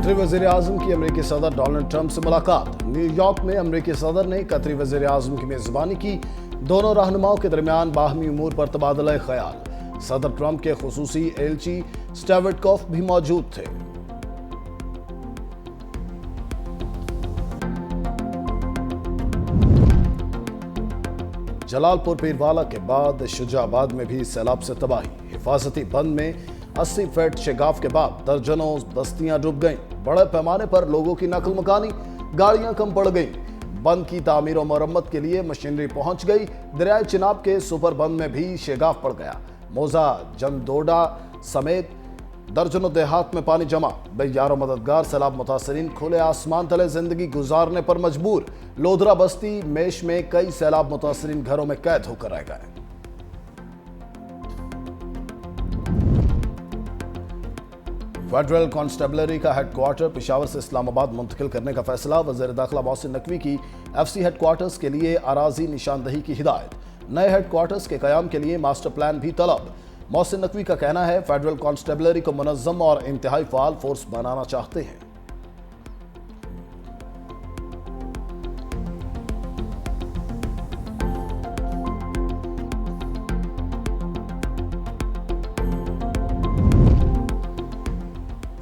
कतरी वज़ीर आज़म की अमेरिकी सदर डोनाल्ड ट्रंप से मुलाकात। न्यूयॉर्क में अमेरिकी सदर ने कतरी वज़ीर आज़म की मेज़बानी की। दोनों रहनुमाओं के दरमियान बाहमी उमूर पर तबादला ख्याल। सदर ट्रंप के खुसूसी एलची स्टीव विटकॉफ भी मौजूद थे। जलालपुर पीरवाला के बाद शुजाबाद में भी सैलाब से तबाही। हिफाजती बंद में 80 फीट शेगाफ के बाद दर्जनों बस्तियां डूब गईं। बड़े पैमाने पर लोगों की नकल मकानी, गाड़ियां कम पड़ गईं। बंद की तामीर और मरम्मत के लिए मशीनरी पहुंच गई। दरियाए चिनाब के सुपर बंद में भी शेगाफ पड़ गया। मोजा, जमदोडा समेत दर्जनों देहात में पानी जमा। बेयारों मददगार सैलाब मुतासरीन खुले आसमान तले जिंदगी गुजारने पर मजबूर। लोधरा बस्ती मेश में कई सैलाब मुतासरीन घरों में कैद होकर रह गए। फेडरल कांस्टेबलरी का हेडक्वार्टर पेशावर से इस्लामाबाद मुंतकिल करने का फैसला। वज़ीर दाखिला मोहसिन नकवी की एफसी हेडक्वार्टर्स के लिए अराजी निशानदही की हिदायत। नए हेडक्वार्टर्स के कयाम के लिए मास्टर प्लान भी तलब। मोहसिन नकवी का कहना है फेडरल कांस्टेबलरी को मुनज़्ज़म और इंतहाई फ़ाल फोर्स बनाना चाहते हैं।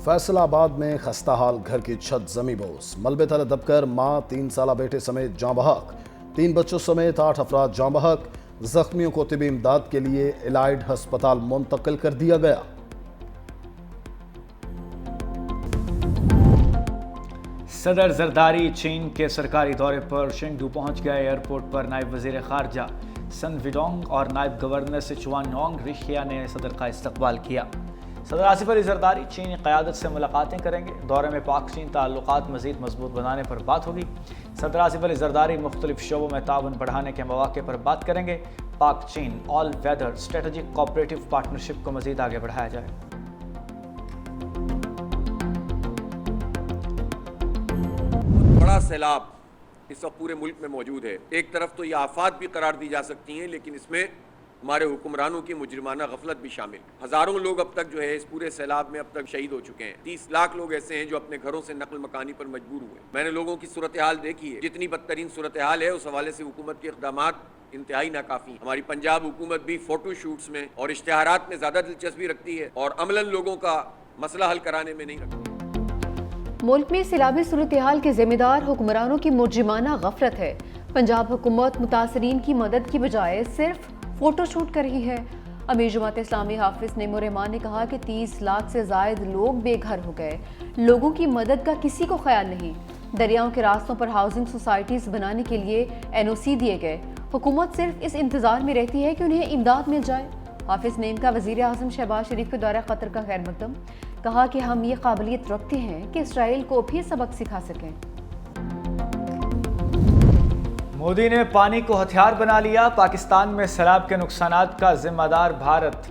फैसलाबाद में खस्ता हाल घर की छत जमी बोस। मलबे तले दबकर मां 3 साला बेटे समेत जाँ बहक। 3 बच्चों समेत 8 अफराद जाँ बहक। जख्मियों को तिबी इमदाद के लिए एलाइड अस्पताल मुंतकिल कर दिया गया। सदर जरदारी चीन के सरकारी दौरे पर शेंगडू पहुंच गए। एयरपोर्ट पर नायब वजीर खारजा सन विडोंग और नायब गवर्नर सिचुआन रिशिया ने सदर का इस्तकबाल किया। सदर आसिफ अली जरदारी चीनी क़यादत से मुलाकातें करेंगे। दौरे में पाक चीन ताल्लुकात मज़ीद मजबूत बनाने पर बात होगी। सदर आसिफ अली जरदारी मुख्तलिफ शोबों में ताउन बढ़ाने के मौक़े पर बात करेंगे। Pak China all weather strategic cooperative partnership को मज़ीद आगे बढ़ाया जाए। बड़ा सैलाब इस वक्त पूरे मुल्क में मौजूद है। एक तरफ तो ये आफात भी करार दी जा सकती हैं, लेकिन इसमें हमारे हुक्मरानों की मुजरिमाना गफलत भी शामिल। हजारों लोग अब तक जो है इस पूरे सैलाब में अब तक शहीद हो चुके हैं। 30 लाख लोग ऐसे हैं जो अपने घरों से नकल मकानी पर मजबूर हुए। मैंने लोगों की सूरत हाल देखी है। जितनी बदतरीन सूरत हाल है उस हवाले से हुकूमत के इक़दामात इंतहाई नाकाफी। हमारी पंजाब हुकूमत भी फोटो शूट्स में और इश्तिहारात में ज्यादा दिलचस्पी रखती है और अमलन लोगों का मसला हल कराने में नहीं रखती। मुल्क में सैलाबी सूरत हाल के जिम्मेदार हुक्मरानों की मुजरिमाना गफलत है। पंजाब हुकूमत मुतासरीन की मदद की बजाय सिर्फ फोटो शूट कर रही है। अमीर जमात इस्लामी हाफिज नेमो रहमान ने कहा कि 30 लाख से जायद लोग बेघर हो गए। लोगों की मदद का किसी को ख्याल नहीं। दरियाओं के रास्तों पर हाउसिंग सोसाइटीज बनाने के लिए NOC दिए गए। हुकूमत सिर्फ इस इंतजार में रहती है कि उन्हें इमदाद मिल जाए। हाफिज नेम का वज़ीर आज़म शहबाज शरीफ के दौरा क़तर का खैर मकदम। कहा कि हम ये काबिलियत रखते हैं कि इसराइल को भी सबक सिखा सकें। मोदी ने पानी को हथियार बना लिया। पाकिस्तान में सैलाब के नुकसानात का जिम्मेदार भारत।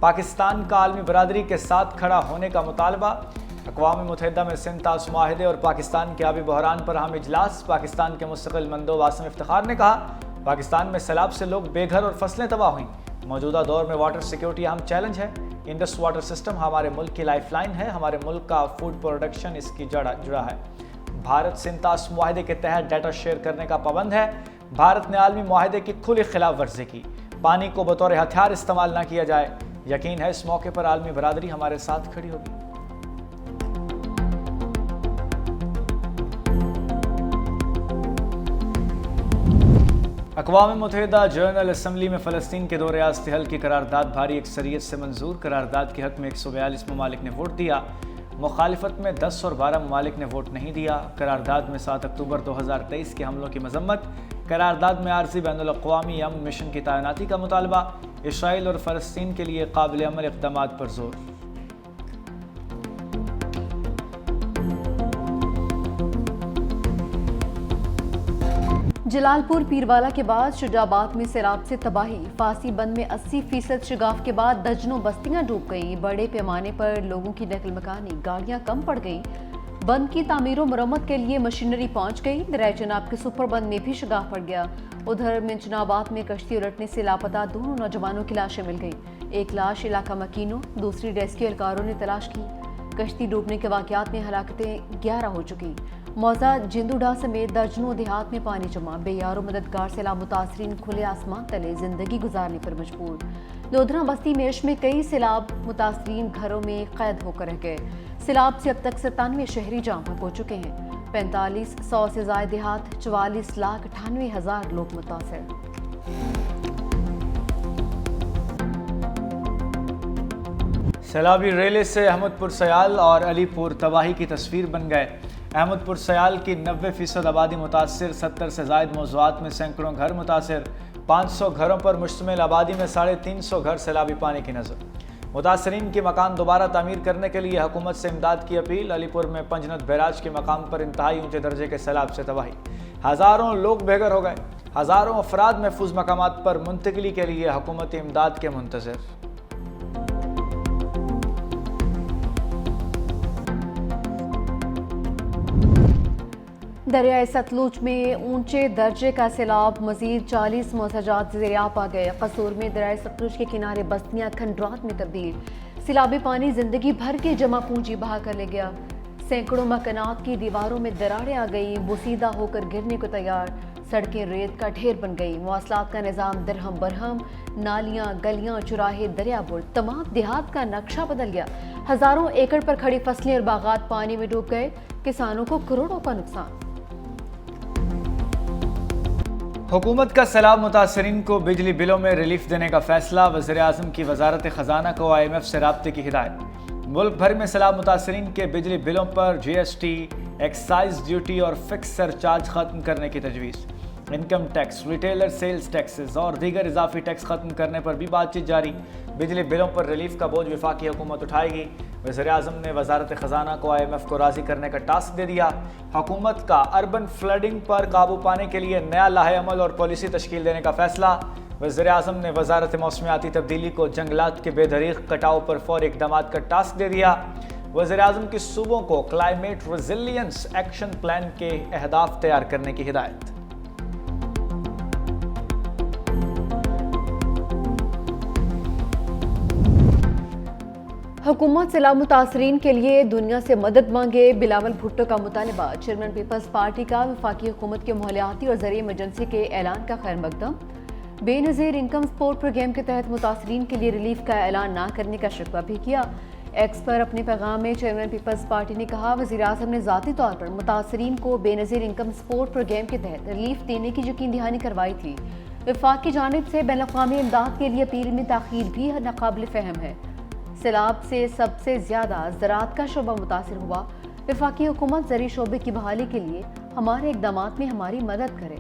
पाकिस्तान का आलमी बरादरी के साथ खड़ा होने का मुतालबा। अक़वाम मुत्तहिदा में सिंतास मुआहिदे और पाकिस्तान के आबी बहरान पर अहम इजलास। पाकिस्तान के मुस्तक़िल मंदोब आसिम इफ्तिखार ने कहा पाकिस्तान में सैलाब से लोग बेघर और फसलें तबाह हुई। मौजूदा दौर में वाटर सिक्योरिटी अहम चैलेंज है। इंडस वाटर सिस्टम हमारे मुल्क की लाइफलाइन है। हमारे मुल्क का फूड प्रोडक्शन इसकी जुड़ा है। भारत सिंतास मुआहिदे के तहत डाटा शेयर करने का पाबंद है। भारत ने आलमी मुआहिदे की खुली खिलाफ वर्जी की। पानी को बतौर हथियार इस्तेमाल न किया जाए। यकीन है इस मौके पर आलमी बरादरी हमारे साथ खड़ी होगी। अक़वाम मुत्तहिदा जनरल असम्बली में फ़लस्तीन के दौरे आस्ते हल की करारदाद भारी अक्सरियत से मंजूर। करारदाद के हक़ में 142 ममालिक ने वोट दिया। मुखालिफत में 10 और 12 ममालिक ने वोट नहीं दिया। करारदाद में 7 अक्टूबर 2023 के हमलों की मजम्मत। करारदाद में आर्ज़ी बैनुल-अक़वामी अमन मिशन की तैनाती का मुतालबा। इसराइल और फ़लस्तीन के लिए काबिल अमल इक़दामात पर जोर। जलालपुर पीरवाला के बाद शुजाबाद में सैलाब से तबाही। फांसी बंद में 80% शिगाफ के बाद दर्जनों बस्तियां डूब गईं। बड़े पैमाने पर लोगों की नकल मकानी, गाड़ियां कम पड़ गईं। बंद की तामीर और मरम्मत के लिए मशीनरी पहुंच गई। दरियाए चिनाब के सुपर बंद में भी शिगाफ पड़ गया। उधर मिंचनाबाद में कश्ती उलटने से लापता 2 नौजवानों की लाशें मिल गई। एक लाश इलाका मकीनों, दूसरी रेस्क्यू एहलकारों ने तलाश की। کشتی ڈوبنے کے واقعات میں ہلاکتیں 11 ہو چکی۔ موضع جندوڈا سمیت درجنوں دیہات میں پانی جمع، بے یار و مددگار سیلاب متاثرین کھلے آسمان تلے زندگی گزارنے پر مجبور۔ لودھنا بستی میش میں کئی سیلاب متاثرین گھروں میں قید ہو کر رہ گئے۔ سیلاب سے اب تک 97 شہری جاں بحق ہو چکے ہیں۔ 4500 سے زائد دیہات، 44,98,000 لوگ متاثر۔ سیلابی ریلے سے احمد پور سیال اور علی پور تباہی کی تصویر بن گئے۔ احمد پور سیال کی 90% آبادی متاثر، 70 سے زائد موضوعات میں سینکڑوں گھر متاثر، 500 گھروں پر مشتمل آبادی میں 350 گھر سیلابی پانی کی نظر۔ متاثرین کے مکان دوبارہ تعمیر کرنے کے لیے حکومت سے امداد کی اپیل۔ علی پور میں پنجنت بیراج کے مقام پر انتہائی اونچے درجے کے سیلاب سے تباہی، ہزاروں لوگ بے گھر ہو گئے، ہزاروں افراد محفوظ مقامات پر منتقلی کے لیے حکومتی امداد کے منتظر۔ دریائے ستلج میں اونچے درجے کا سیلاب، مزید 40 موسجات زیر آب آ گئے۔ قصور میں دریائے ستلج کے کنارے بستیاں کھنڈرات میں تبدیل، سیلابی پانی زندگی بھر کے جمع پونجی بہا کر لے گیا۔ سینکڑوں مکانات کی دیواروں میں دراڑیں آ گئیں، بوسیدہ ہو کر گرنے کو تیار، سڑکیں ریت کا ڈھیر بن گئی، مواصلات کا نظام درہم برہم، نالیاں گلیاں چوراہے دریا برد، تمام دیہات کا نقشہ بدل گیا۔ ہزاروں ایکڑ پر کھڑی فصلیں اور باغات پانی میں ڈوب گئے، کسانوں کو کروڑوں کا نقصان۔ حکومت کا سیلاب متاثرین کو بجلی بلوں میں ریلیف دینے کا فیصلہ، وزیر اعظم کی وزارت خزانہ کو IMF سے رابطے کی ہدایت۔ ملک بھر میں سیلاب متاثرین کے بجلی بلوں پر GST، ایکسائز ڈیوٹی اور فکس سرچارج ختم کرنے کی تجویز۔ Income tax, retailer sales taxes اور دیگر اضافی ٹیکس ختم کرنے پر بھی بات چیت جاری۔ بجلی بلوں پر ریلیف کا بوجھ وفاقی حکومت اٹھائے گی۔ وزیر اعظم نے وزارت خزانہ کو IMF کو راضی کرنے کا ٹاسک دے دیا۔ حکومت کا اربن فلڈنگ پر قابو پانے کے لیے نیا لاہے عمل اور پالیسی تشکیل دینے کا فیصلہ۔ وزیر اعظم نے وزارت موسمیاتی تبدیلی کو جنگلات کے بے دریغ کٹاؤ پر فوری اقدامات کا ٹاسک دے دیا۔ وزیر اعظم کی صوبوں کو کلائمیٹ ریزیلینس ایکشن پلان کے اہداف تیار کرنے کی ہدایت۔ حکومت سیلاب متاثرین کے لیے دنیا سے مدد مانگے، بلاول بھٹو کا مطالبہ۔ چیئرمین پیپلز پارٹی کا وفاقی حکومت کے مالیاتی اور زرعی ایمرجنسی کے اعلان کا خیر مقدم۔ بے نظیر انکم سپورٹ پروگرام کے تحت متاثرین کے لیے ریلیف کا اعلان نہ کرنے کا شکوہ بھی کیا۔ ایکس پر اپنے پیغام میں چیئرمین پیپلز پارٹی نے کہا، وزیر اعظم نے ذاتی طور پر متاثرین کو بے نظیر انکم سپورٹ پروگرام کے تحت ریلیف دینے کی یقین دہانی کروائی تھی۔ وفاق کی جانب سے بین الاقوامی امداد کے لیے اپیل میں تاخیر بھی ناقابل فہم ہے۔ سیلاب سے سب سے زیادہ زراعت کا شعبہ متاثر ہوا۔ وفاقی حکومت زرعی شعبے کی بحالی کے لیے ہمارے اقدامات میں ہماری مدد کرے۔